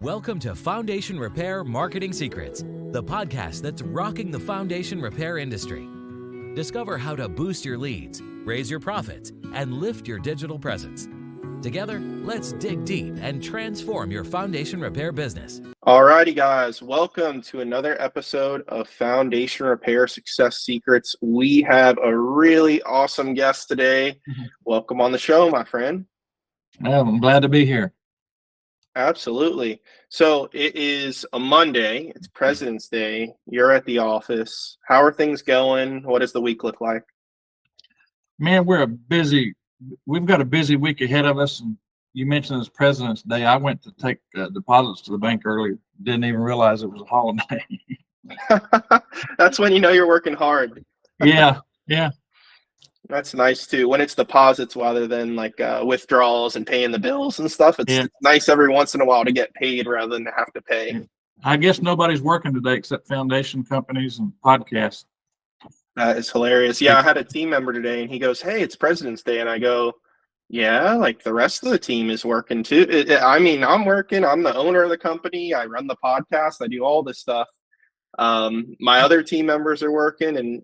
Welcome to Foundation Repair Marketing Secrets, the podcast that's rocking the foundation repair industry. Discover how to boost your leads, raise your profits, and lift your digital presence. Together, let's dig deep and transform your foundation repair business. Alrighty, guys, welcome to another episode of Foundation Repair Success Secrets. We have a really awesome guest today. Welcome on the show, my friend. I'm glad to be here. Absolutely. So it is a Monday. It's President's Day. You're at the office. How are things going? What does the week look like? Man, we've got a busy week ahead of us. And you mentioned it's President's Day. I went to take deposits to the bank early. Didn't even realize it was a holiday. That's when you know you're working hard. Yeah. That's nice too. When it's deposits rather than like withdrawals and paying the bills and stuff, it's nice every once in a while to get paid rather than to have to pay. I guess nobody's working today except foundation companies and podcasts. That is hilarious. Yeah, I had a team member today and he goes, "Hey, it's President's Day." And I go, "Yeah, like the rest of the team is working too." I'm working. I'm the owner of the company. I run the podcast. I do all this stuff. My other team members are working and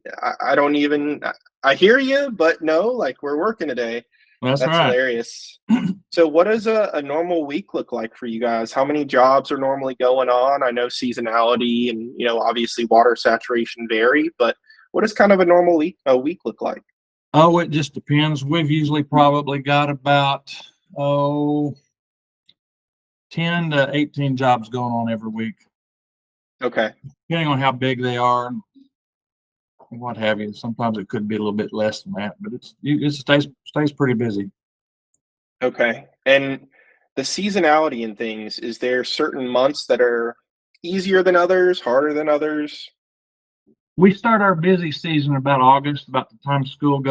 I hear you, but no, like we're working today. That's right. Hilarious. So what does a normal week look like for you guys? How many jobs are normally going on? I know seasonality and, obviously water saturation vary, but what does kind of a normal week look like? Oh, it just depends. We've usually probably got about 10 to 18 jobs going on every week. Okay. Depending on how big they are and what have you. Sometimes it could be a little bit less than that, but it stays pretty busy. Okay. And the seasonality in things, is there certain months that are easier than others, harder than others? We start our busy season about August, about the time school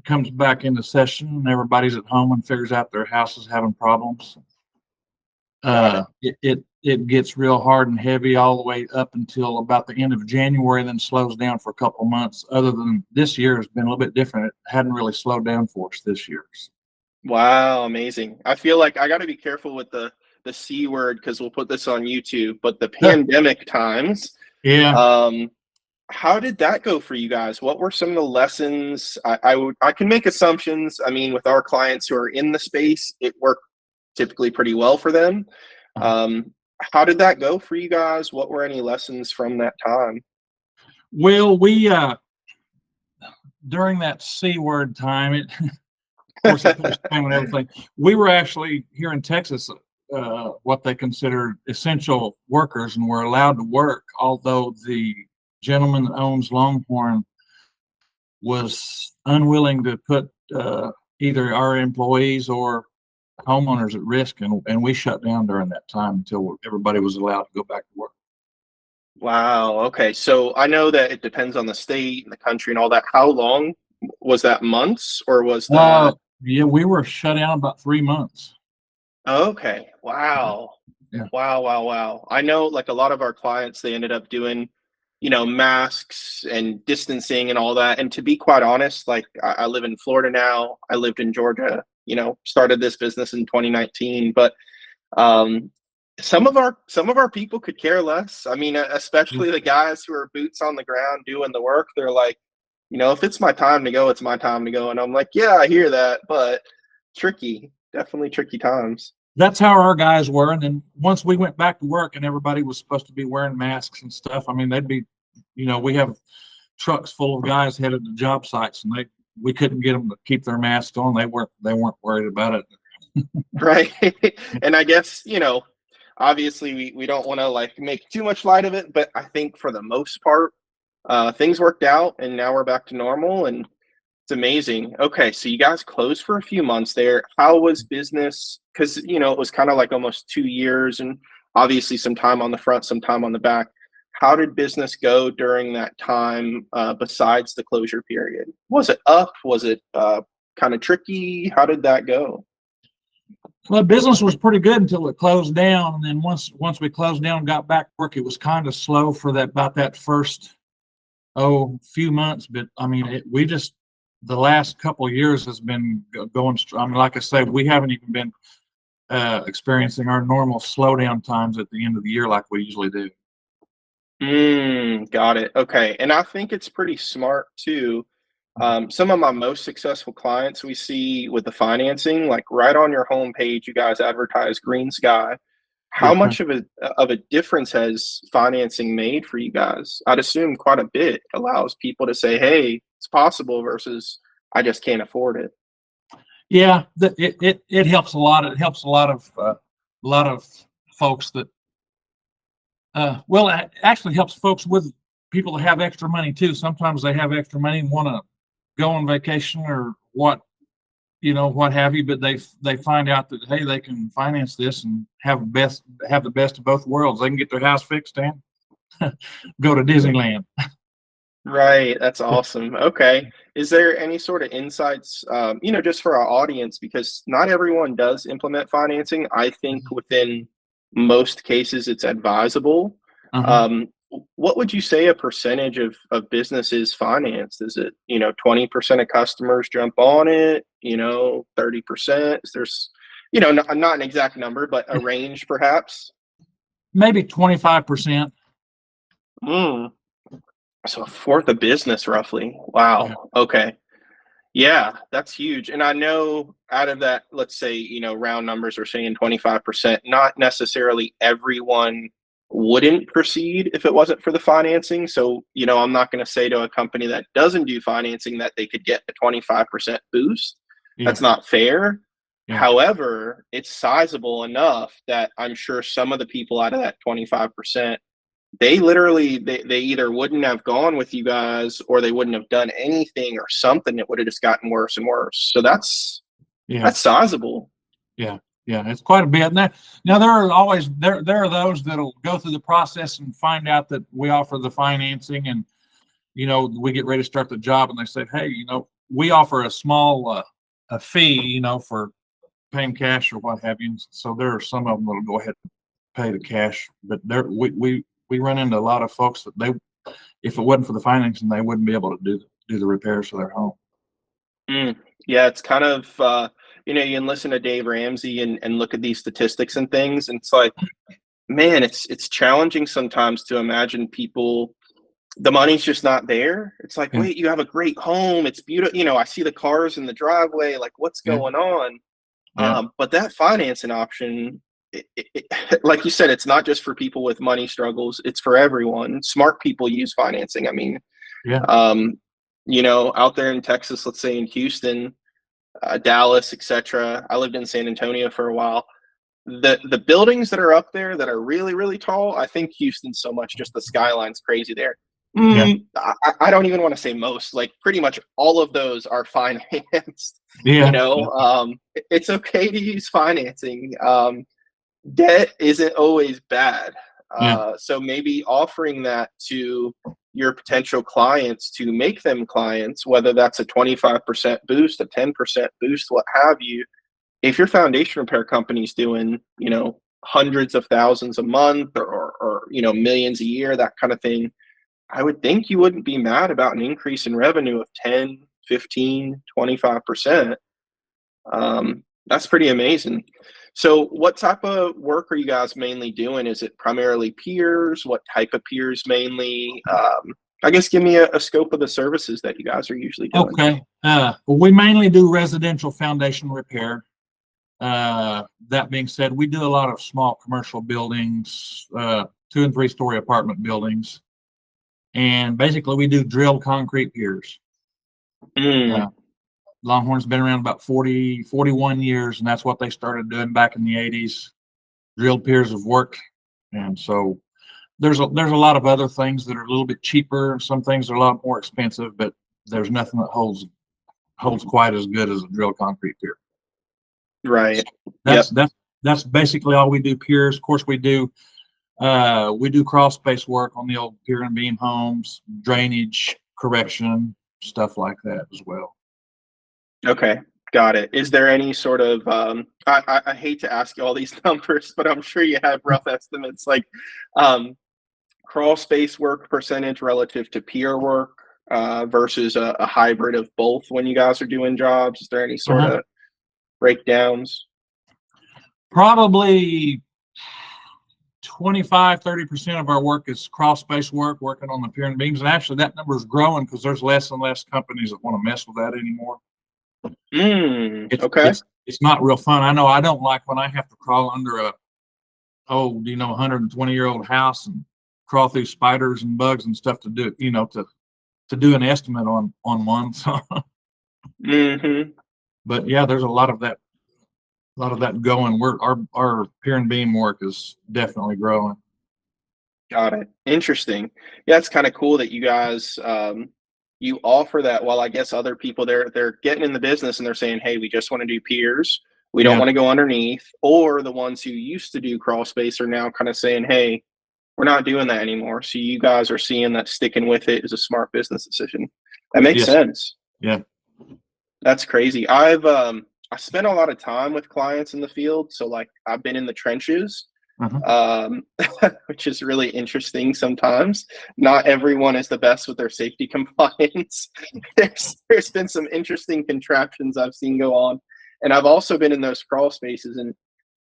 comes back into session and everybody's at home and figures out their house is having problems. It gets real hard and heavy all the way up until about the end of January, then slows down for a couple of months. Other than this year has been a little bit different. It hadn't really slowed down for us this year. Wow, amazing. I feel like I got to be careful with the C word because we'll put this on YouTube, but the pandemic times. Yeah. How did that go for you guys? What were some of the lessons? I can make assumptions. I mean, with our clients who are in the space, it worked typically pretty well for them. How did that go for you guys? What were any lessons from that time? Well, we during that C word time, of course, and everything. We were actually here in Texas, what they consider essential workers, and were allowed to work. Although the gentleman that owns Longhorn was unwilling to put either our employees or homeowners at risk, and we shut down during that time until everybody was allowed to go back to work. Wow. Okay. So I know that it depends on the state and the country and all that. How long was that? Months or was that? Yeah, we were shut down about 3 months. Okay. Wow. Yeah. Wow. I know like a lot of our clients, they ended up doing, masks and distancing and all that. And to be quite honest, like I live in Florida now. I lived in Georgia, started this business in 2019, but some of our people could care less. I mean, especially the guys who are boots on the ground doing the work. They're like, if it's my time to go, it's my time to go. And I'm like, yeah, I hear that, but definitely tricky times. That's how our guys were. And then once we went back to work and everybody was supposed to be wearing masks and stuff, I mean, they'd be, we have trucks full of guys headed to job sites and we couldn't get them to keep their masks on. They weren't worried about it. Right. And I guess, obviously we don't want to like make too much light of it, but I think for the most part, things worked out and now we're back to normal and it's amazing. Okay. So you guys closed for a few months there. How was business? Cause it was kind of like almost 2 years and obviously some time on the front, some time on the back. How did business go during that time besides the closure period? Was it up? Was it kind of tricky? How did that go? Well, business was pretty good until it closed down. And then once we closed down and got back to work, it was kind of slow for about that first few months. But I mean, the last couple of years has been going. I mean, like I say, we haven't even been experiencing our normal slowdown times at the end of the year like we usually do. Got it. Okay. And I think it's pretty smart too. Some of my most successful clients we see with the financing, like right on your homepage, you guys advertise green sky. How Yes, sir. much of a difference has financing made for you guys? I'd assume quite a bit. Allows people to say, "Hey, it's possible," versus "I just can't afford it." Yeah, it helps a lot. It helps a lot of folks that well, it actually helps folks with people that have extra money too. Sometimes they have extra money and want to go on vacation or what have you, but they find out that hey, they can finance this and have the best of both worlds. They can get their house fixed and go to Disneyland. Right, that's awesome. Okay. Is there any sort of insights, just for our audience, because not everyone does implement financing. I think within most cases it's advisable. Uh-huh. Um, what would you say a percentage of businesses financed? Is it, 20% of customers jump on it, 30%? Is there's, not an exact number, but a range perhaps? Maybe 25%. Mm, so a fourth of business roughly. Yeah. Wow. Okay. Yeah, that's huge. And I know out of that, let's say, round numbers are saying 25%, not necessarily everyone wouldn't proceed if it wasn't for the financing. So, I'm not going to say to a company that doesn't do financing that they could get a 25% boost. Yeah. That's not fair. Yeah. However, it's sizable enough that I'm sure some of the people out of that 25%, they literally they either wouldn't have gone with you guys or they wouldn't have done anything or something. It would have just gotten worse and worse. So that's Yeah. that's sizable. Yeah, yeah, it's quite a bit. And now there are always there are those that'll go through the process and find out that we offer the financing, and we get ready to start the job, and they say, hey, we offer a small a fee, for paying cash or what have you. So there are some of them that'll go ahead and pay the cash, but there we run into a lot of folks that if it wasn't for the financing, they wouldn't be able to do the repairs for their home. Mm, yeah, it's kind of you can listen to Dave Ramsey and look at these statistics and things, and it's like, man, it's challenging sometimes to imagine people. The money's just not there. It's like, Yeah, wait, you have a great home. It's beautiful. I see the cars in the driveway. Like, what's yeah, going on? yeah, But that financing option, like you said, it's not just for people with money struggles. It's for everyone. Smart people use financing. I mean, yeah. um, out there in Texas, let's say in Houston, Dallas, etc. I lived in San Antonio for a while. The buildings that are up there that are really really tall, I think Houston's so much just the skyline's crazy there. Yeah, I don't even want to say most, like pretty much all of those are financed. yeah, yeah, It's okay to use financing. Debt isn't always bad. yeah, So maybe offering that to your potential clients to make them clients, whether that's a 25% boost, a 10% boost, what have you. If your foundation repair company's doing, hundreds of thousands a month or millions a year, that kind of thing, I would think you wouldn't be mad about an increase in revenue of 10, 15, 25%. That's pretty amazing. So what type of work are you guys mainly doing? Is it primarily peers? What type of peers mainly? I guess give me a scope of the services that you guys are usually doing. okay. Well, we mainly do residential foundation repair. That being said, we do a lot of small commercial buildings, 2 and 3 story apartment buildings, and basically we do drilled concrete piers. Mm, Longhorn's been around about 41 years, and that's what they started doing back in the 80s. Drilled piers of work, and so there's a lot of other things that are a little bit cheaper. Some things are a lot more expensive, but there's nothing that holds quite as good as a drilled concrete pier. right. That's Yep. that's that's basically all we do. Piers, of course, we do crawl space work on the old pier and beam homes, drainage correction, stuff like that as well. Okay. Got it. Is there any sort of I hate to ask you all these numbers, but I'm sure you have rough estimates, like um, crawl space work percentage relative to pier work versus a hybrid of both when you guys are doing jobs? Is there any sort Uh-huh. of breakdowns? Probably 25-30% of our work is crawl space work, working on the pier and beams. And actually that number is growing because there's less and less companies that want to mess with that anymore. Okay. It's not real fun. I know I don't like when I have to crawl under a 120-year-old house and crawl through spiders and bugs and stuff to do, to do an estimate on one. So, but yeah, there's a lot of that going. Our pier and beam work is definitely growing. Got it. Interesting. Yeah, it's kind of cool that you guys you offer that, while I guess other people they're getting in the business and they're saying, hey, we just want to do piers. We don't want to go underneath. Or the ones who used to do crawl space are now kind of saying, hey, we're not doing that anymore. So you guys are seeing that sticking with it is a smart business decision. That makes sense. Yeah. That's crazy. I spent a lot of time with clients in the field. So like I've been in the trenches, which is really interesting sometimes. Not everyone is the best with their safety compliance. There's been some interesting contraptions I've seen go on. And I've also been in those crawl spaces, and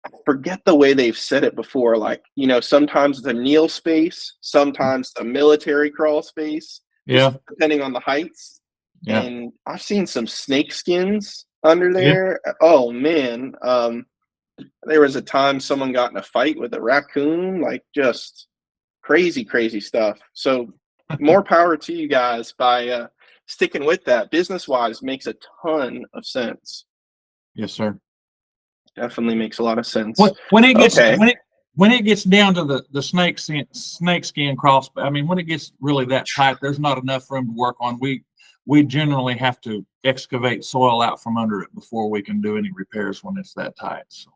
I forget the way they've said it before. Like, sometimes it's a kneel space, sometimes a military crawl space, just depending on the heights. Yeah. And I've seen some snake skins under there. Yeah. Oh man. There was a time someone got in a fight with a raccoon, like just crazy, crazy stuff. So more power to you guys by sticking with that. Business wise, makes a ton of sense. Yes, sir. Definitely makes a lot of sense. When it gets down to the snake skin crawl, I mean, when it gets really that tight, there's not enough room to work on. We generally have to excavate soil out from under it before we can do any repairs when it's that tight. So.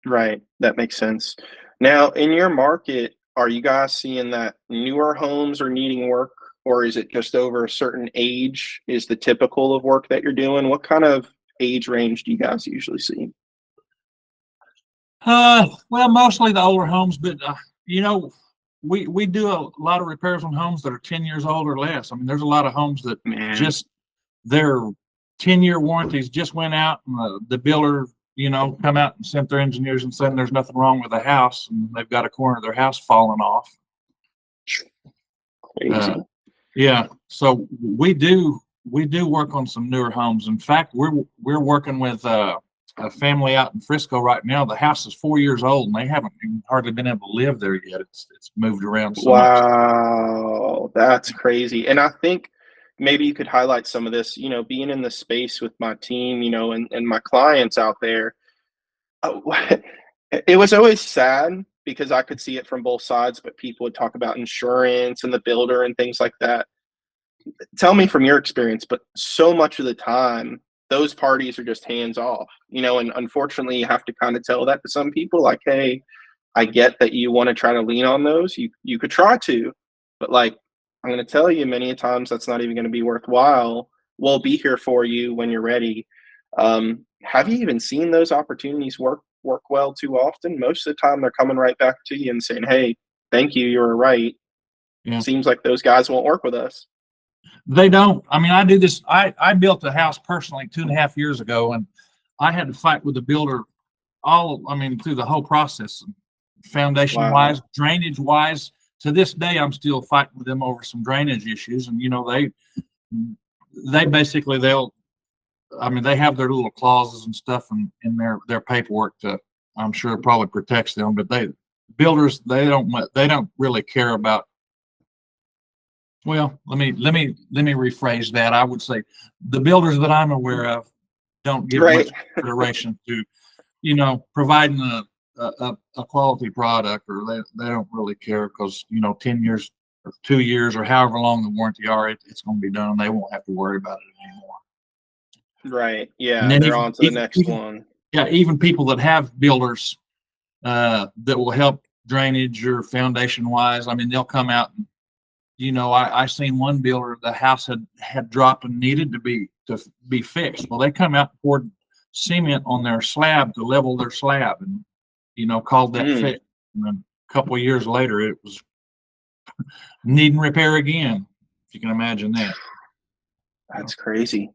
Right. That makes sense. Now, in your market, are you guys seeing that newer homes are needing work, or is it just over a certain age is the typical of work that you're doing? What kind of age range do you guys usually see? Well, mostly the older homes, but we do a lot of repairs on homes that are 10 years old or less. I mean, there's a lot of homes that just their 10-year warranties just went out, and the builder, come out and sent their engineers and said there's nothing wrong with the house, and they've got a corner of their house falling off. Crazy. Yeah, so we do work on some newer homes. In fact, we're working with a family out in Frisco right now. The house is 4 years old, and they haven't even hardly been able to live there yet. It's moved around so much. Wow, that's crazy. And I think maybe you could highlight some of this, being in the space with my team, and my clients out there. It was always sad because I could see it from both sides, but people would talk about insurance and the builder and things like that. Tell me from your experience, but so much of the time, those parties are just hands off, and unfortunately you have to kind of tell that to some people, like, hey, I get that you want to try to lean on those. You could try to, but like, I'm going to tell you many times that's not even going to be worthwhile. We'll be here for you when you're ready. Have you even seen those opportunities work well too often? Most of the time they're coming right back to you and saying, hey, thank you, you were right. Yeah. Seems like those guys won't work with us. They don't. I mean, I do this. I built a house personally 2.5 years ago, and I had to fight with the builder through the whole process, foundation wise, drainage wise. To this day, I'm still fighting with them over some drainage issues. And, they basically, they have their little clauses and stuff in their paperwork that I'm sure probably protects them, but builders, they don't really care about. Well, let me rephrase that. I would say the builders that I'm aware of don't give much consideration to, providing a quality product, or they don't really care because, 10 years or 2 years or however long the warranty are, it's going to be done. They won't have to worry about it anymore. Right. Yeah. They're on to the next one. Yeah. Even people that have builders that will help drainage or foundation wise, I mean, they'll come out and, I seen one builder, the house had dropped and needed to be fixed. Well, they come out and poured cement on their slab to level their slab, and called that fixed. And then a couple of years later, it was needing repair again. If you can imagine that. That's crazy.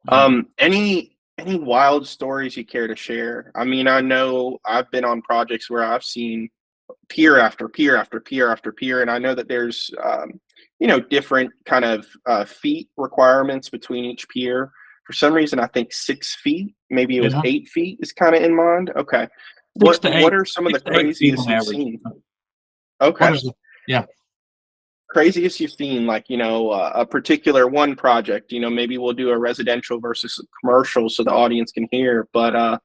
Yeah. Any Any wild stories you care to share? I mean, I know I've been on projects where I've seen pier after pier after pier after pier, and I know that there's different kind of feet requirements between each pier. For some reason, I think 6 feet, maybe it was Yeah, 8 feet, is kind of in mind. Okay, six what to what eight, are some of the 6 to 8 feet craziest on you've average. seen? What Okay, is it? Yeah. craziest you've seen, like a particular one project. Maybe we'll do a residential versus a commercial so the audience can hear, but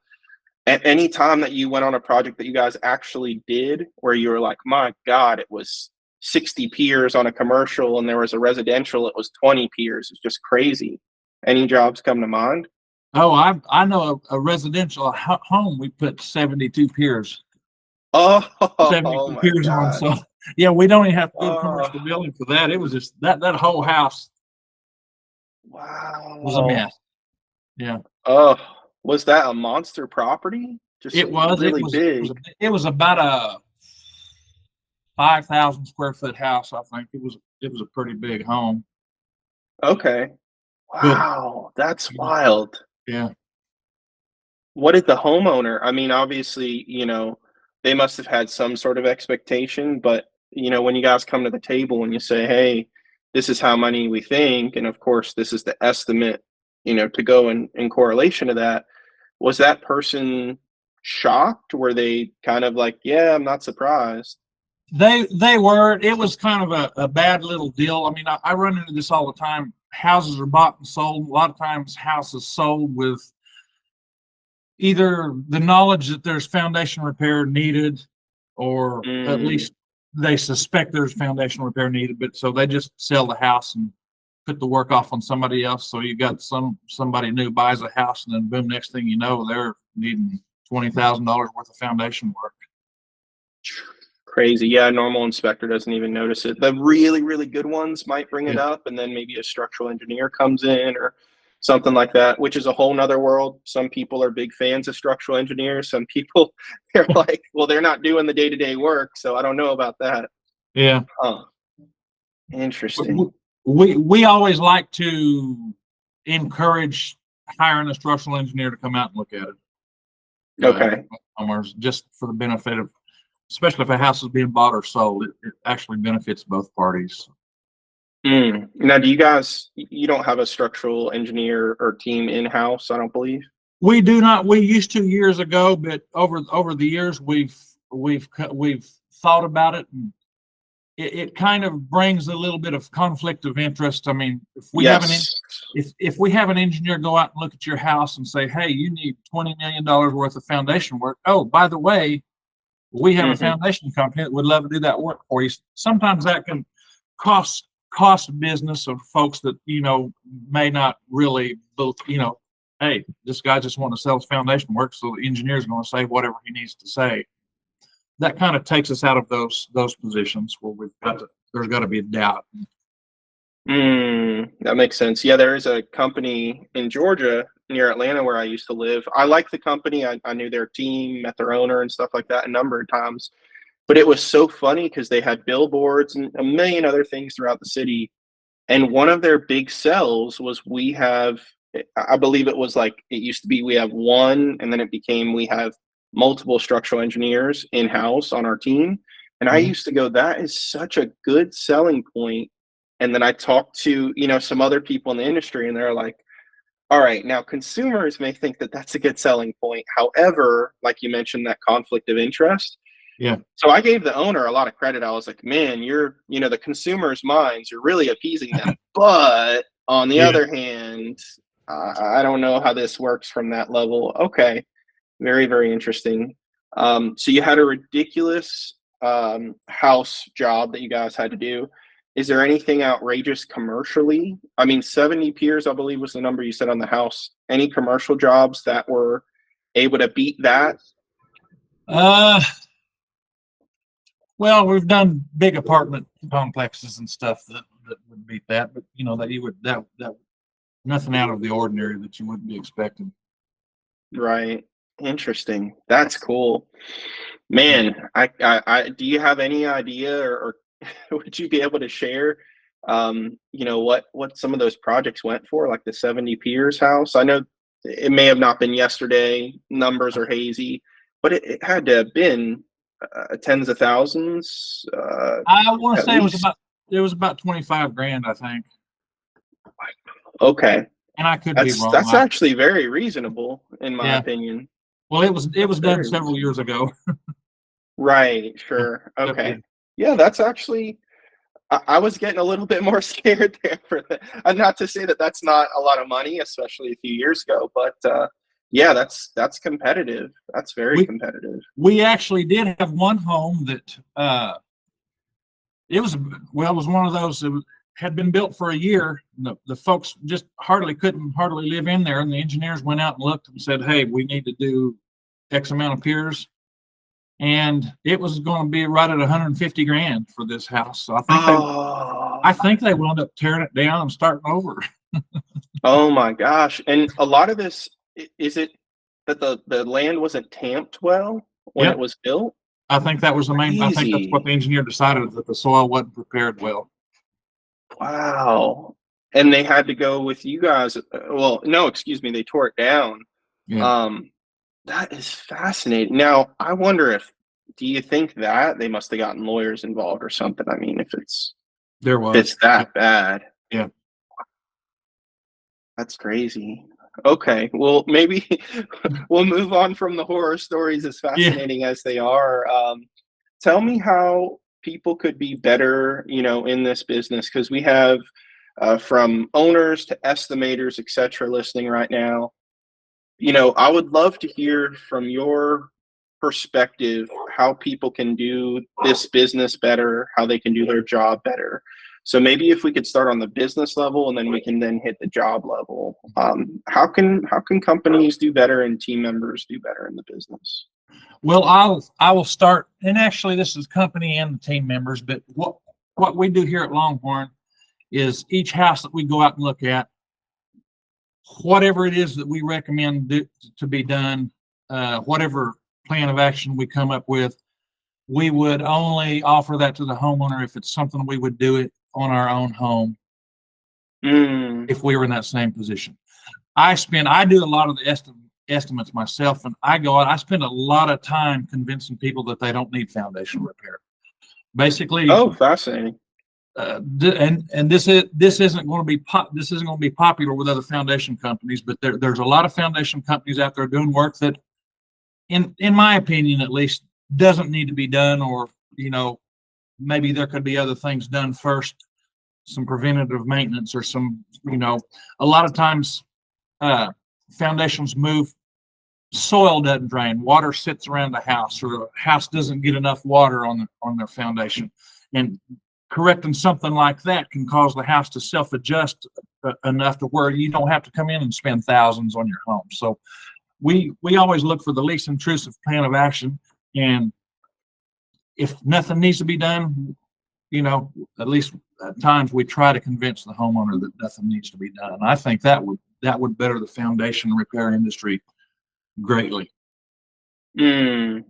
at any time that you went on a project that you guys actually did where you were like, my God, it was 60 piers on a commercial and there was a residential, it was 20 piers. It's just crazy. Any jobs come to mind? Oh, I know a residential home. We put 72 piers, Oh, oh 72 my piers on. God. So yeah, we don't even have to do a Oh, commercial building for that. It was just that whole house was a wow. mess. Yeah, Oh, was that a monster property? Just it was. It really was. It was. big. It was about a 5,000 square foot house. I think it was. It was a pretty big home. Okay. But Wow, that's wild. yeah, What did the homeowner, I mean, obviously, they must have had some sort of expectation, but when you guys come to the table and you say, hey, this is how many we think, and of course this is the estimate, to go in correlation to that, was that person shocked? Were they kind of like, yeah, I'm not surprised? they were. It was kind of a bad little deal. I mean, I run into this all the time. Houses are bought and sold. A lot of times, houses sold with either the knowledge that there's foundation repair needed, or at Mm, least they suspect there's foundation repair needed, but so they just sell the house and put the work off on somebody else. So you got somebody new buys a house, and then boom, next thing you know, they're needing $20,000 worth of foundation work. crazy. Yeah, a normal inspector doesn't even notice it. The really, really good ones might bring it Yeah, up, and then maybe a structural engineer comes in or something like that, which is a whole nother world. Some people are big fans of structural engineers. Some people they're like, well, they're not doing the day-to-day work, so I don't know about that. yeah. Huh. We Interesting. we always like to encourage hiring a structural engineer to come out and look at it. Okay. Homeowners, just for the benefit of, especially if a house is being bought or sold, it actually benefits both parties. Now, do you guys, you don't have a structural engineer or team in-house, I don't believe? We do not. We used to years ago, but over the years we've thought about it, and it kind of brings a little bit of conflict of interest. I mean, Yes. if we have an engineer go out and look at your house and say, hey, you need $20 million worth of foundation work. Oh, by the way, we have a Hmm. foundation company that would love to do that work for you. Sometimes that can cost business of folks that may not really both, hey, this guy just want to sell his foundation work, so the engineer is going to say whatever he needs to say. That kind of takes us out of those positions where there's got to be a doubt. That makes sense. Yeah, there is a company in Georgia near Atlanta where I used to live. I like the company. I knew their team, met their owner and stuff like that a number of times. But it was so funny because they had billboards and a million other things throughout the city. And one of their big sells was we have, I believe it was like, it used to be we have one, and then it became we have multiple structural engineers in house on our team. And I Mhm. used to go, that is such a good selling point. And then I talked to, some other people in the industry, and they're like, all right, now consumers may think that that's a good selling point. However, like you mentioned, that conflict of interest. Yeah, So I gave the owner a lot of credit. I was like, man, you're, the consumers' minds, you're really appeasing them. But on the yeah. other hand, I don't know how this works from that level. Okay. Very, very interesting. So you had a ridiculous house job that you guys had to do. Is there anything outrageous commercially? I mean, 70 piers, I believe, was the number you said on the house. Any commercial jobs that were able to beat that? Uh, well, we've done big apartment complexes and stuff that would beat that, but that you would that nothing out of the ordinary that you wouldn't be expecting. Right. Interesting. That's cool. Yeah. Man, do you have any idea, or would you be able to share, what some of those projects went for, like the 70 Piers house? I know it may have not been yesterday. Numbers are hazy, but it had to have been tens of thousands. I want to At say least. it was about 25 grand, I think, Okay, and I could be wrong. that's actually very reasonable in my Yeah. opinion. Well, it was That's done very several years ago. right. Yeah. Sure. Yep, yeah. Okay. Yeah, that's actually. I was getting a little bit more scared there for the. Not to say that that's not a lot of money, especially a few years ago, but yeah, that's competitive. That's very We competitive. we actually did have one home that it was one of those that had been built for a year. The folks just couldn't hardly live in there, and the engineers went out and looked and said, "Hey, we need to do X amount of piers." And it was going to be right at 150 grand for this house. So Oh, I think they wound up tearing it down and starting over. oh my gosh! And a lot of this is it that the land wasn't tamped well when it Yep. was built? I think that was the main. I think that's what Crazy! the engineer decided, that the soil wasn't prepared well. Wow! And they had to go with you guys. Well, no, excuse me, they tore it down. Yeah, Um, that is fascinating. Now, I wonder if do you think that they must have gotten lawyers involved or something? I mean, there if it's was. Yeah, that bad, yeah. that's crazy. Okay, well, maybe we'll move on from the horror stories, as Yeah. fascinating as they are. Tell me how people could be better, in this business, because we have from owners to estimators, etc., listening right now. I would love to hear from your perspective how people can do this business better, how they can do their job better. So maybe if we could start on the business level and then we can then hit the job level. How can companies do better and team members do better in the business? Well, I will start, and actually, this is company and the team members. But what we do here at Longhorn is each house that we go out and look at, whatever it is that we recommend to be done, whatever plan of action we come up with, we would only offer that to the homeowner if it's something we would do it on our own home Mm, if we were in that same position. I do a lot of the estimates myself, and I spend a lot of time convincing people that they don't need foundation repair. Basically, oh, fascinating. and this isn't going to be popular with other foundation companies, but there's a lot of foundation companies out there doing work that, in my opinion at least, doesn't need to be done, or maybe there could be other things done first, some preventative maintenance or some, a lot of times foundations move, soil doesn't drain, water sits around the house, or the house doesn't get enough water on their foundation, and correcting something like that can cause the house to self-adjust enough to where you don't have to come in and spend thousands on your home. So we always look for the least intrusive plan of action, and if nothing needs to be done, at least at times we try to convince the homeowner that nothing needs to be done. And I think that would better the foundation repair industry greatly. Mm,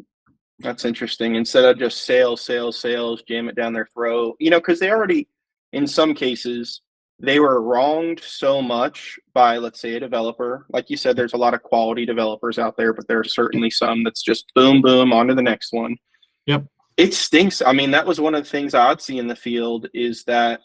that's interesting. Instead of just sales, sales, sales, jam it down their throat, because they already, in some cases, they were wronged so much by, let's say, a developer. Like you said, there's a lot of quality developers out there, but there are certainly some that's just boom, boom, on to the next one. Yep. It stinks. I mean, that was one of the things I'd see in the field is that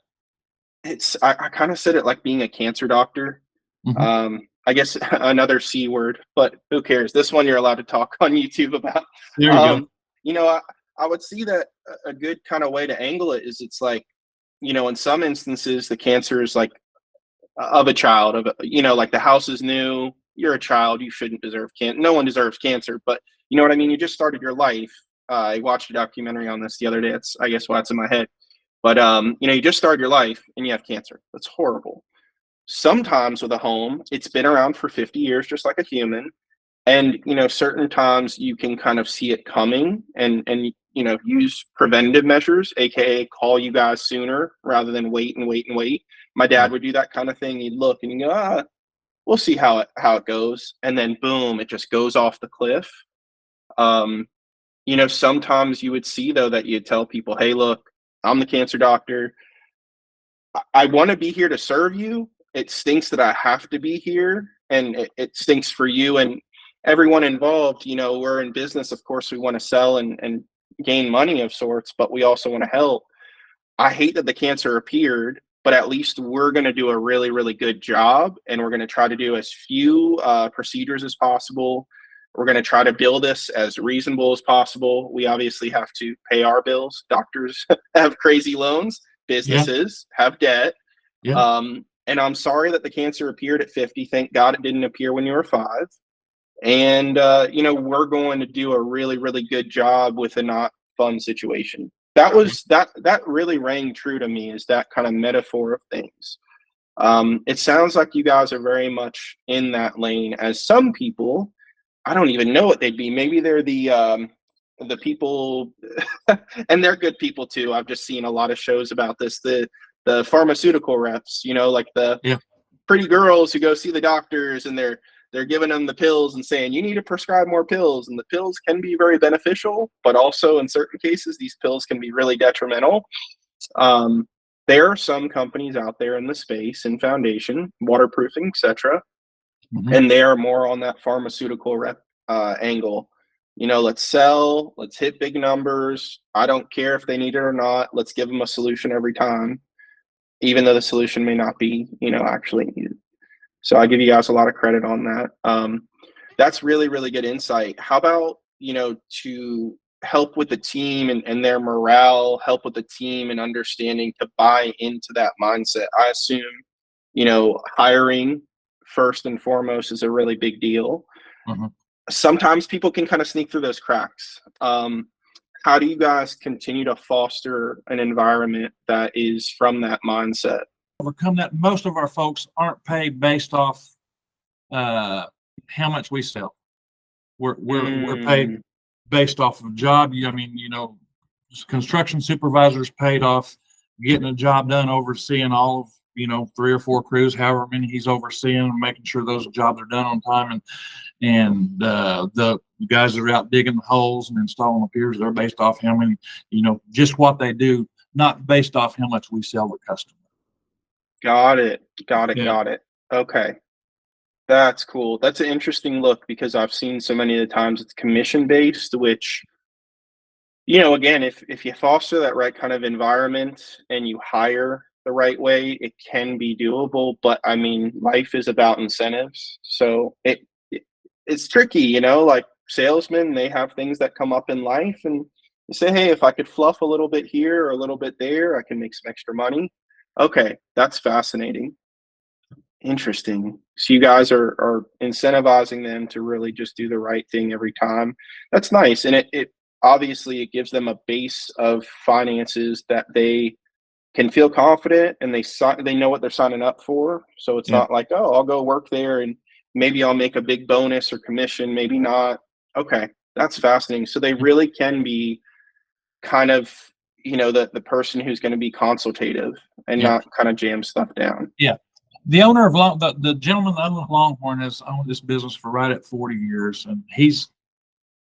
I kind of said it like being a cancer doctor. Mm-hmm. I guess another C word, but who cares? This one you're allowed to talk on YouTube about. There you go. I would see that a good kind of way to angle it is it's like, in some instances, the cancer is like of a child, like the house is new, you're a child, you shouldn't deserve cancer. No one deserves cancer, but you know what I mean? You just started your life. I watched a documentary on this the other day. It's, I guess, why it's in my head. But, you just started your life and you have cancer. That's horrible. Sometimes with a home, it's been around for 50 years, just like a human. And, certain times you can kind of see it coming and use preventative measures, AKA call you guys sooner rather than wait and wait and wait. My dad would do that kind of thing. He'd look and he'd go, we'll see how it goes. And then boom, it just goes off the cliff. Sometimes you would see though that you'd tell people, hey, look, I'm the cancer doctor. I want to be here to serve you. It stinks that I have to be here, and it stinks for you and everyone involved. We're in business, of course we want to sell and gain money of sorts, but we also want to help. I hate that the cancer appeared, but at least we're going to do a really, really good job, and we're going to try to do as few procedures as possible. We're going to try to bill this as reasonable as possible. We obviously have to pay our bills. Doctors have crazy loans. Businesses have debt. Yeah. And I'm sorry that the cancer appeared at 50. Thank God it didn't appear when you were 5. And, we're going to do a really, really good job with a not fun situation. That really rang true to me, is that kind of metaphor of things. It sounds like you guys are very much in that lane. As some people, I don't even know what they'd be. Maybe they're the people, and they're good people too. I've just seen a lot of shows about this. The pharmaceutical reps, like the Yeah. pretty girls who go see the doctors, and they're giving them the pills and saying, you need to prescribe more pills. And the pills can be very beneficial, but also in certain cases, these pills can be really detrimental. There are some companies out there in the space, in foundation, waterproofing, etc., and they are more on that pharmaceutical rep angle. Let's sell, let's hit big numbers. I don't care if they need it or not. Let's give them a solution every time, even though the solution may not be, actually needed. So I give you guys a lot of credit on that. That's really, really good insight. How about, to help with the team and their morale, help with the team and understanding to buy into that mindset? I assume, hiring first and foremost is a really big deal. Sometimes people can kind of sneak through those cracks. How do you guys continue to foster an environment that is from that mindset? Overcome that. Most of our folks aren't paid based off how much we sell. We're paid based off of job. Construction supervisors paid off getting a job done, overseeing all of 3 or 4 crews, however many he's overseeing, making sure those jobs are done on time. And the guys that are out digging the holes and installing the piers, they're based off how many, just what they do, not based off how much we sell the customer. Got it. Yeah. Okay. That's cool. That's an interesting look, because I've seen so many of the times it's commission based, which, again, if you foster that right kind of environment and you hire the right way, it can be doable. But I mean, life is about incentives. So it's tricky, like salesmen, they have things that come up in life, and you say, hey, if I could fluff a little bit here or a little bit there, I can make some extra money. Okay, that's fascinating. Interesting. So you guys are incentivizing them to really just do the right thing every time. That's nice. And it obviously it gives them a base of finances that they can feel confident, and they know what they're signing up for. So it's not like, oh, I'll go work there and maybe I'll make a big bonus or commission, maybe not. Okay, that's fascinating. So they really can be kind of, the person who's going to be consultative and not kind of jam stuff down. Yeah. The owner of the gentleman that owns Longhorn has owned this business for right at 40 years, and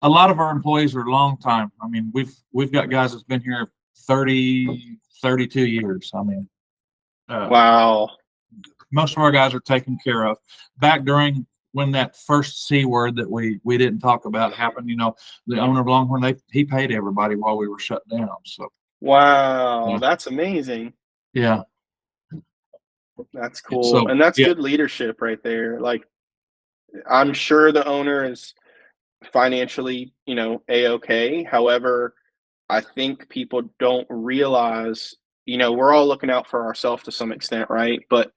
a lot of our employees are long time. I mean, we've got guys that's been here 30, 32 years. I mean, wow. Most of our guys are taken care of. Back during when that first C word that we didn't talk about happened, the owner of Longhorn, he paid everybody while we were shut down. So wow, that's amazing. Yeah. That's cool. So, and that's good leadership right there. Like, I'm sure the owner is financially, A-okay. However, I think people don't realize, we're all looking out for ourselves to some extent, right? But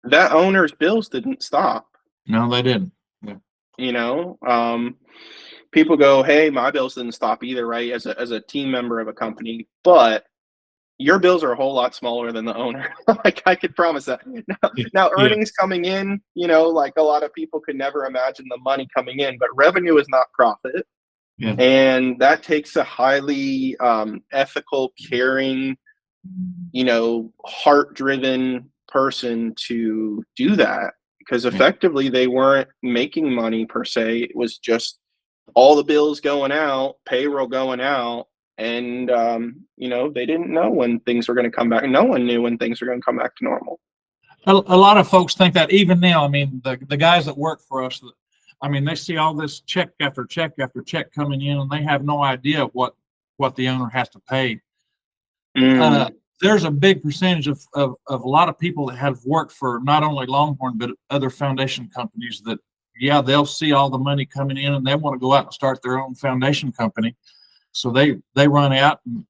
that owner's bills didn't stop. No, they didn't. Yeah. People go, hey, my bills didn't stop either, right? As a team member of a company, but your bills are a whole lot smaller than the owner. Like, I could promise that. Now earnings coming in, like a lot of people could never imagine the money coming in, but revenue is not profit. Yeah. And that takes a highly ethical, caring, heart-driven person to do that, because effectively they weren't making money per se. It was just all the bills going out, payroll going out, and they didn't know when things were going to come back. No one knew when things were going to come back to normal. A lot of folks think that even now. I mean, the guys that work for us, I mean, they see all this check after check after check coming in, and they have no idea what the owner has to pay. Mm. There's a big percentage of a lot of people that have worked for not only Longhorn but other foundation companies that, yeah, they'll see all the money coming in and they want to go out and start their own foundation company. So they run out and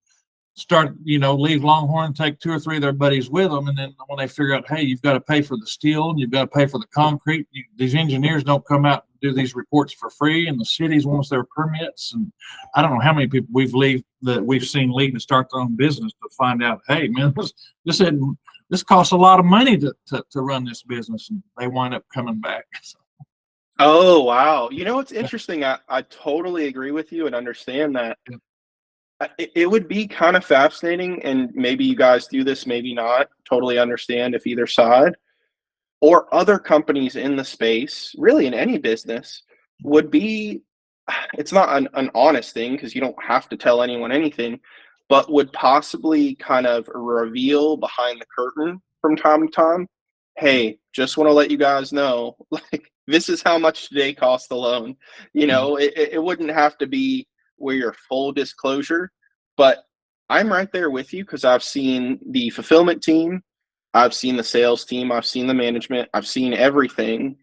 start, leave Longhorn, take two or three of their buddies with them. And then when they figure out, hey, you've got to pay for the steel and you've got to pay for the concrete, these engineers don't come out and do these reports for free. And the cities wants their permits. And I don't know how many people we've seen leave to start their own business to find out, hey, man, this costs a lot of money to run this business. And they wind up coming back. So. Oh, wow. It's interesting. I totally agree with you and understand that. It would be kind of fascinating, and maybe you guys do this, maybe not. Totally understand if either side or other companies in the space, really in any business, would be, it's not an honest thing because you don't have to tell anyone anything, but would possibly kind of reveal behind the curtain from time to time, hey, just want to let you guys know, like, this is how much today cost alone. It wouldn't have to be where your full disclosure, but I'm right there with you because I've seen the fulfillment team, I've seen the sales team, I've seen the management, I've seen everything.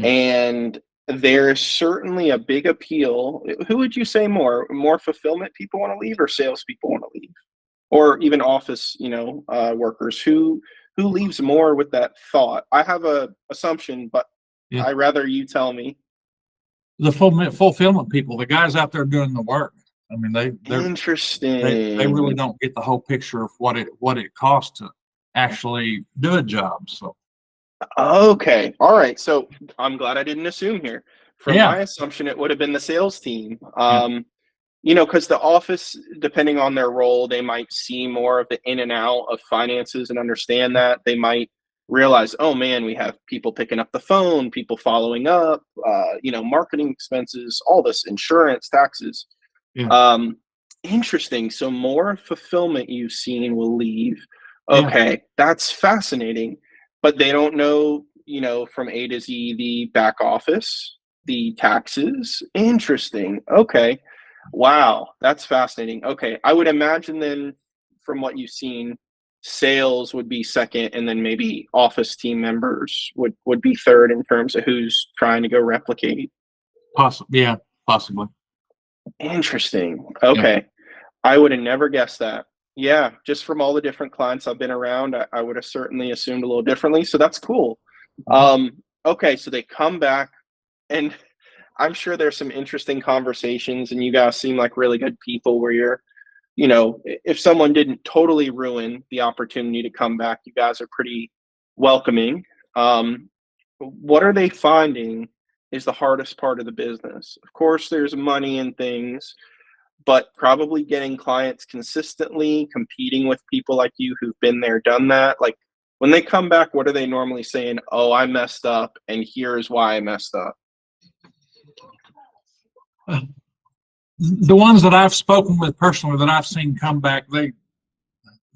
And there's certainly a big appeal. Who would you say more fulfillment people want to leave or sales people want to leave? Or even office, workers who leaves more with that thought? I have a assumption, but Yeah. I rather you tell me. The fulfillment people, the guys out there doing the work. I mean, they're Interesting. They really don't get the whole picture of what it costs to actually do a job. So Okay. All right. So I'm glad I didn't assume here. From yeah, my assumption, it would have been the sales team. yeah, Because the office, depending on their role, they might see more of the in and out of finances and understand that. They might realize, oh man, we have people picking up the phone, people following up, marketing expenses, all this, insurance, taxes. yeah, Um, Interesting. So more fulfillment you've seen will leave. yeah. Okay, that's fascinating. But they don't know, from A to Z, the back office, the taxes. Interesting. Okay. Wow, that's fascinating. Okay, I would imagine then, from what you've seen, sales would be second, and then maybe office team members would be third in terms of who's trying to go replicate. Possibly, yeah, possibly. Interesting. Yeah. Okay. I would have never guessed that. Yeah, just from all the different clients I've been around, I would have certainly assumed a little differently. So that's cool. Okay, so they come back, and I'm sure there's some interesting conversations, and you guys seem like really good people where you're, if someone didn't totally ruin the opportunity to come back, you guys are pretty welcoming. What are they finding is the hardest part of the business? Of course, there's money and things, but probably getting clients consistently, competing with people like you who've been there, done that. Like, when they come back, what are they normally saying? Oh, I messed up, and here's why I messed up. The ones that I've spoken with personally that I've seen come back, they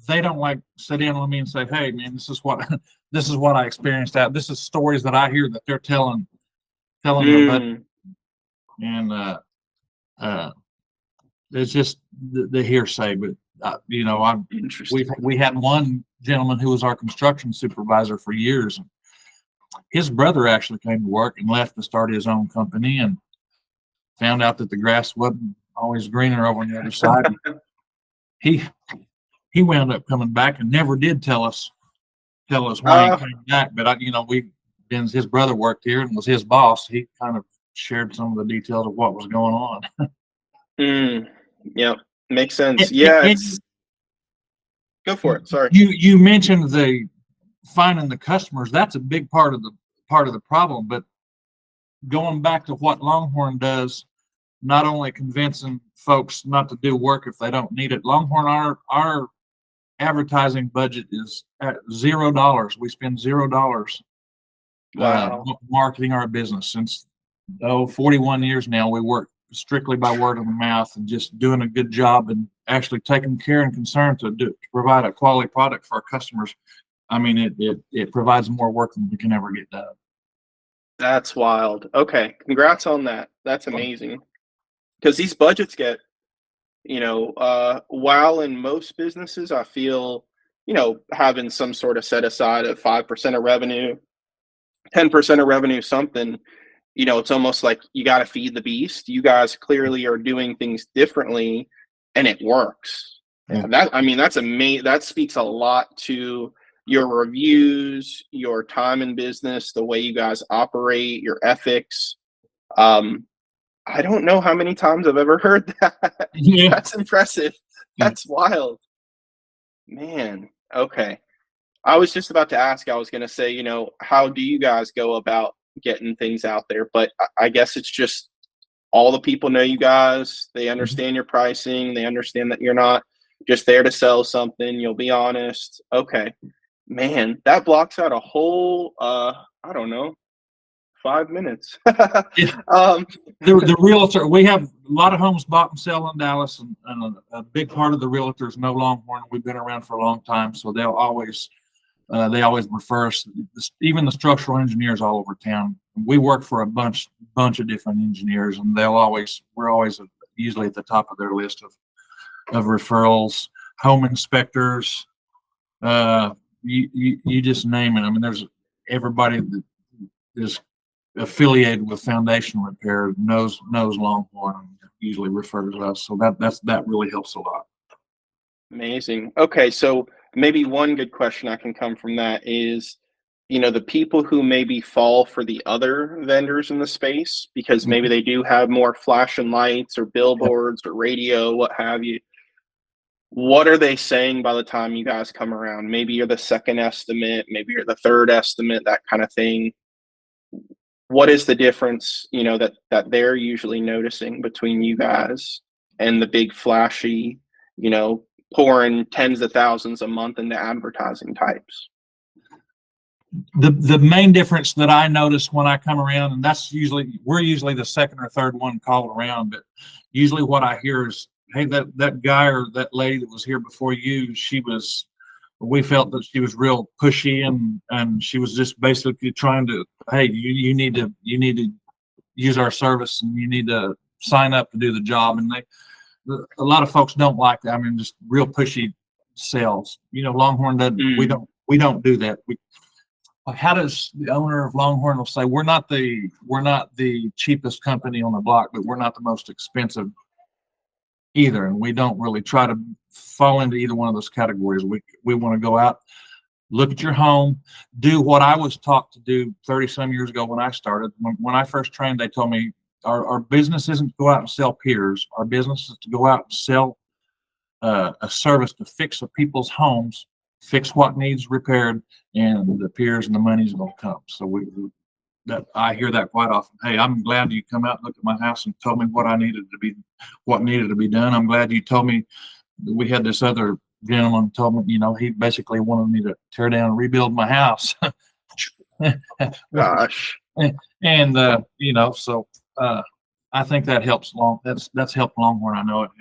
don't like sit down with me and say, hey man, this is what I experienced out. This is stories that I hear that they're telling their buddy. And it's just the hearsay. But we had one gentleman who was our construction supervisor for years. His brother actually came to work and left to start his own company, and found out that the grass wasn't always greener over on the other side. He wound up coming back and never did tell us why he came back. But his brother worked here and was his boss. He kind of shared some of the details of what was going on. Yeah, makes sense. Yeah, go for it. Sorry. You mentioned finding the customers. That's a big part of the problem. But going back to what Longhorn does, not only convincing folks not to do work if they don't need it. Longhorn, our advertising budget is at $0. We spend $0 marketing our business. Since 41 years now, we work strictly by word of mouth and just doing a good job and actually taking care and concern to provide a quality product for our customers. I mean, it provides more work than we can ever get done. That's wild. Okay, congrats on that. That's amazing. Because these budgets get, while in most businesses, I feel, having some sort of set aside of 5% of revenue, 10% of revenue, something, it's almost like you got to feed the beast. You guys clearly are doing things differently, and it works. Yeah. That's amazing. That speaks a lot to your reviews, your time in business, the way you guys operate, your ethics. I don't know how many times I've ever heard that. Yeah. That's impressive. That's wild. Man, okay. I was just about to ask, I was going to say, how do you guys go about getting things out there? But I guess it's just all the people know you guys. They understand your pricing. They understand that you're not just there to sell something. You'll be honest. Okay. Man, that blocks out a whole, I don't know, 5 minutes. Yeah. The realtor, we have a lot of homes bought and sell in Dallas, and a big part of the realtors know Longhorn. We've been around for a long time, so they always refer us. Even the structural engineers all over town. We work for a bunch of different engineers, and we're always usually at the top of their list of referrals. Home inspectors, you just name it. I mean, there's everybody that is affiliated with foundation repair knows Longhorn and usually refers us. So that really helps a lot. Amazing. Okay, so maybe one good question I can come from that is, the people who maybe fall for the other vendors in the space because maybe they do have more flashing lights or billboards or radio, what have you. What are they saying by the time you guys come around? Maybe you're the second estimate, maybe you're the third estimate, that kind of thing. What is the difference, that they're usually noticing between you guys and the big flashy, pouring tens of thousands a month into advertising types? The main difference that I notice when I come around, and we're usually the second or third one called around, but usually what I hear is, hey, that guy or that lady that was here before you, we felt that she was real pushy and she was just basically trying to, hey, you need to use our service and you need to sign up to do the job. And a lot of folks don't like that. I mean, just real pushy sales. Longhorn doesn't. We don't do that. How does the owner of Longhorn will say we're not the cheapest company on the block, but we're not the most expensive either, and we don't really try to fall into either one of those categories. We want to go out, look at your home, do what I was taught to do 30 some years ago when I started. When I first trained, they told me our business isn't to go out and sell piers. Our business is to go out and sell a service to fix people's homes, fix what needs repaired, and the piers and the money's going to come. So I hear that quite often. Hey, I'm glad you come out and looked at my house and told me what needed to be done. I'm glad you told me. We had this other gentleman told me, he basically wanted me to tear down and rebuild my house. Gosh. And so I think that helps that's helped Longhorn. I know it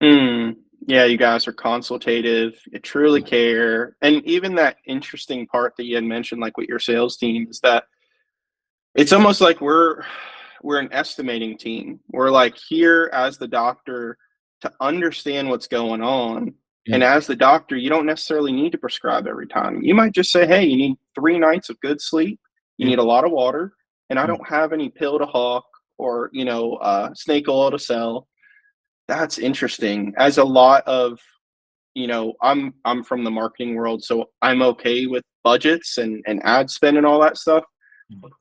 has. Yeah, you guys are consultative, you truly care. And even that interesting part that you had mentioned, like with your sales team, is that it's almost like we're an estimating team. We're like here as the doctor to understand what's going on. Yeah. And as the doctor, you don't necessarily need to prescribe every time. You might just say, hey, you need 3 nights of good sleep. You need a lot of water. And I don't have any pill to hawk or, snake oil to sell. That's interesting. As a lot of, I'm from the marketing world, so I'm okay with budgets and ad spend and all that stuff.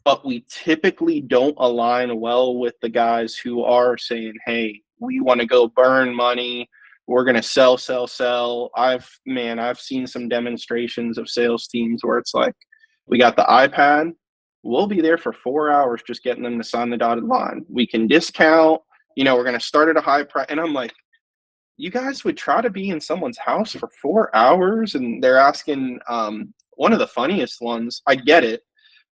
But we typically don't align well with the guys who are saying, hey, we want to go burn money. We're going to sell. I've seen some demonstrations of sales teams where it's like, we got the iPad. We'll be there for 4 hours just getting them to sign the dotted line. We can discount. We're going to start at a high price. And I'm like, you guys would try to be in someone's house for 4 hours? And they're asking one of the funniest ones. I get it.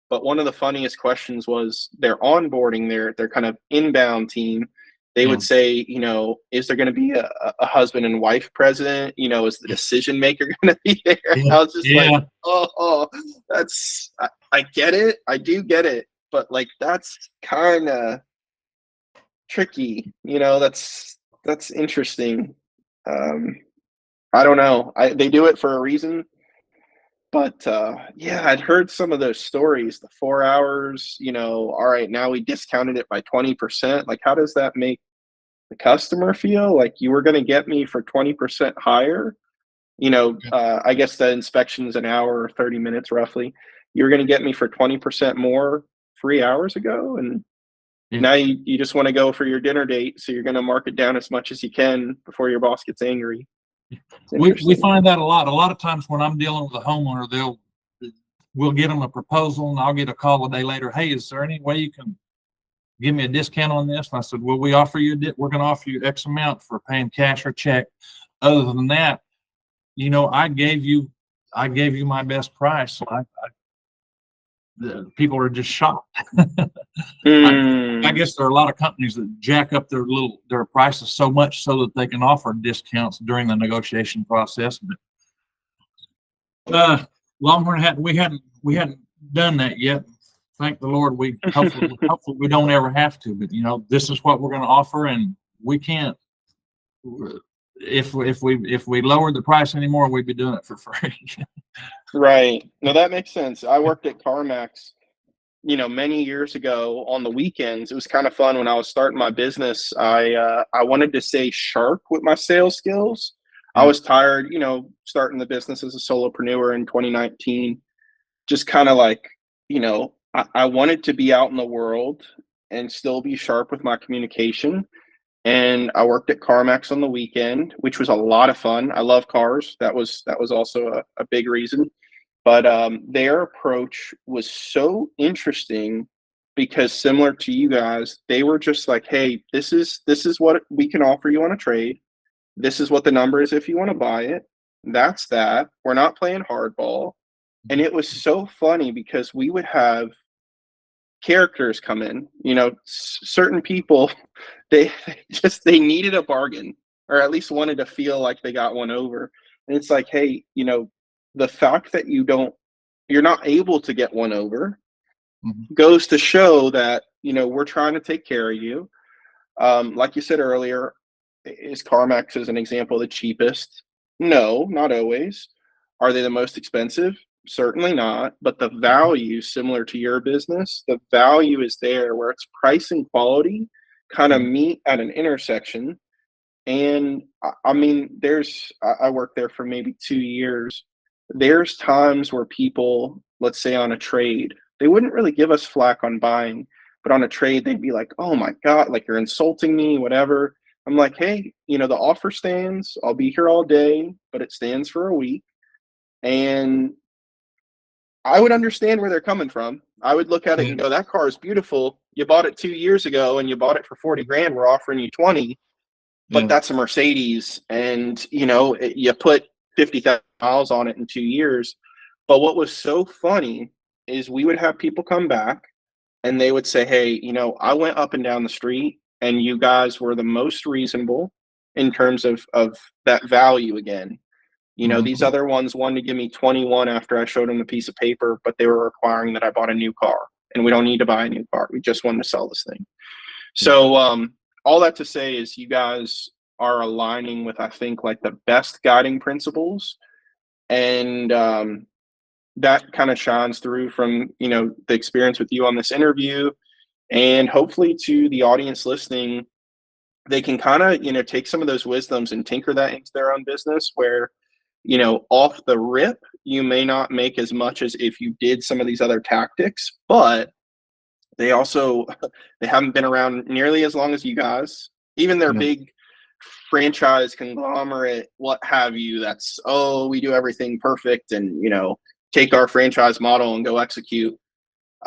But one of the funniest questions was they're onboarding their kind of inbound team. They Yeah. would say, you know, is there going to be a husband and wife president? You know, is the decision maker going to be there? Yeah. I was just Yeah. like, oh, I get it. I do get it. But like, that's kind of tricky. You know, that's interesting. I don't know. They do it for a reason. But yeah, I'd heard some of those stories, the 4 hours, you know, all right, now we discounted it by 20%. Like, how does that make the customer feel? Like, you were going to get me for 20% higher? You know, I guess the inspection's an hour or 30 minutes roughly. You were going to get me for 20% more 3 hours ago. And Yeah. now you just want to go for your dinner date. So you're going to mark it down as much as you can before your boss gets angry. We find that a lot. A lot of times when I'm dealing with a homeowner, we'll get them a proposal, and I'll get a call a day later. Hey, is there any way you can give me a discount on this? And I said, well, we're going to offer you X amount for paying cash or check. Other than that, you know, I gave you my best price. So the people are just shocked. I guess there are a lot of companies that jack up their prices so much so that they can offer discounts during the negotiation process. But Longhorn we hadn't done that yet. Thank the Lord. We hopefully we don't ever have to. But you know, this is what we're going to offer, and we can't. If we lowered the price anymore, we'd be doing it for free. Right. No, that makes sense. I worked at CarMax, you know, many years ago on the weekends. It was kind of fun when I was starting my business. I wanted to stay sharp with my sales skills. I was tired, you know, starting the business as a solopreneur in 2019. Just kind of like, you know, I wanted to be out in the world and still be sharp with my communication. And I worked at CarMax on the weekend, which was a lot of fun. I love cars. That was also a big reason. But their approach was so interesting because similar to you guys, they were just like, "Hey, this is what we can offer you on a trade. This is what the number is if you want to buy it. That's that. We're not playing hardball." And it was so funny because we would have characters come in, you know, certain people, they they needed a bargain or at least wanted to feel like they got one over. And it's like, hey, you know, the fact that you're not able to get one over goes to show that, you know, we're trying to take care of you. Like you said earlier, is CarMax as an example the cheapest? No, not always. Are they the most expensive? Certainly not. But the value, similar to your business, the value is there where it's price and quality kind of meet at an intersection. And I mean, I worked there for maybe 2 years. There's times where people, let's say on a trade, they wouldn't really give us flack on buying, but on a trade, they'd be like, oh my God, like you're insulting me, whatever. I'm like, hey, you know, the offer stands. I'll be here all day, but it stands for a week. And I would understand where they're coming from. I would look at it and go, that car is beautiful. You bought it 2 years ago and you bought it for 40 grand. We're offering you 20, but that's a Mercedes. And, you know, you put 50,000 miles on it in 2 years. But what was so funny is we would have people come back and they would say, hey, you know, I went up and down the street and you guys were the most reasonable in terms of that value again. You know, these other ones wanted to give me 21 after I showed them the piece of paper, but they were requiring that I bought a new car, and we don't need to buy a new car. We just wanted to sell this thing. So all that to say is you guys are aligning with, I think, like the best guiding principles. And that kind of shines through from, you know, the experience with you on this interview, and hopefully to the audience listening, they can kind of, you know, take some of those wisdoms and tinker that into their own business where, you know, off the rip, you may not make as much as if you did some of these other tactics, but they haven't been around nearly as long as you guys. Even their big franchise conglomerate, what have you, that's, oh, we do everything perfect and, you know, take our franchise model and go execute.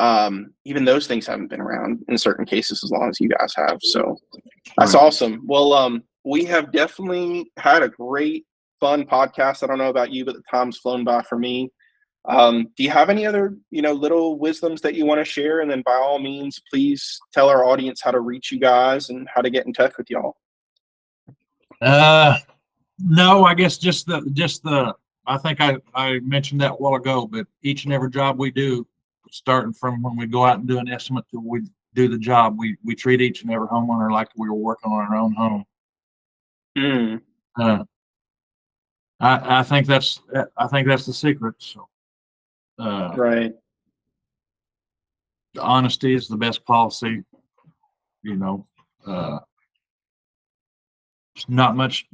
Even those things haven't been around in certain cases as long as you guys have. So that's awesome. Well, we have definitely had a great, fun podcast. I don't know about you, but the time's flown by for me. Do you have any other, little wisdoms that you want to share? And then by all means, please tell our audience how to reach you guys and how to get in touch with y'all. No, I guess just the, I think I mentioned that a while ago, but each and every job we do, starting from when we go out and do an estimate till we do the job, we treat each and every homeowner like we were working on our own home. Mm, I think that's the secret. So, right. honesty is the best policy. You know, it's not much.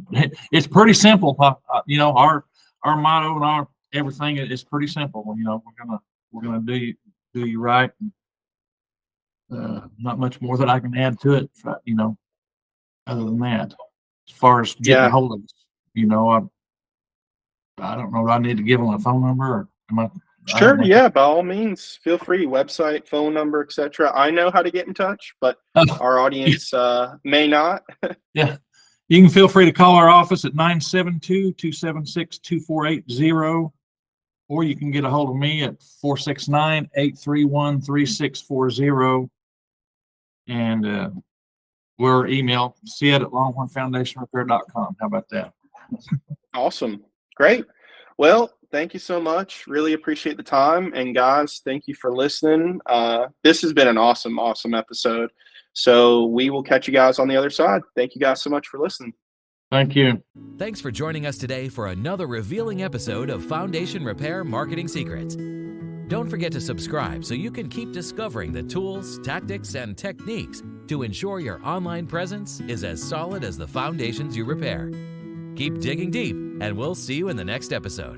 It's pretty simple. Our motto and our everything is pretty simple. You know, we're gonna do you right. Not much more that I can add to it. Other than that, as far as getting a Yeah. hold of us, I don't know. Do I need to give them a phone number, or am I don't Sure. know. Yeah. By all means, feel free. Website, phone number, etc. I know how to get in touch, but our audience may not. Yeah. You can feel free to call our office at 972-276-2480, or you can get a hold of me at 469-831-3640. And we're email sid@longhornfoundationrepair.com. How about that? Awesome. Great. Well, thank you so much. Really appreciate the time. And guys, thank you for listening. This has been an awesome, awesome episode. So we will catch you guys on the other side. Thank you guys so much for listening. Thank you. Thanks for joining us today for another revealing episode of Foundation Repair Marketing Secrets. Don't forget to subscribe so you can keep discovering the tools, tactics, and techniques to ensure your online presence is as solid as the foundations you repair. Keep digging deep, and we'll see you in the next episode.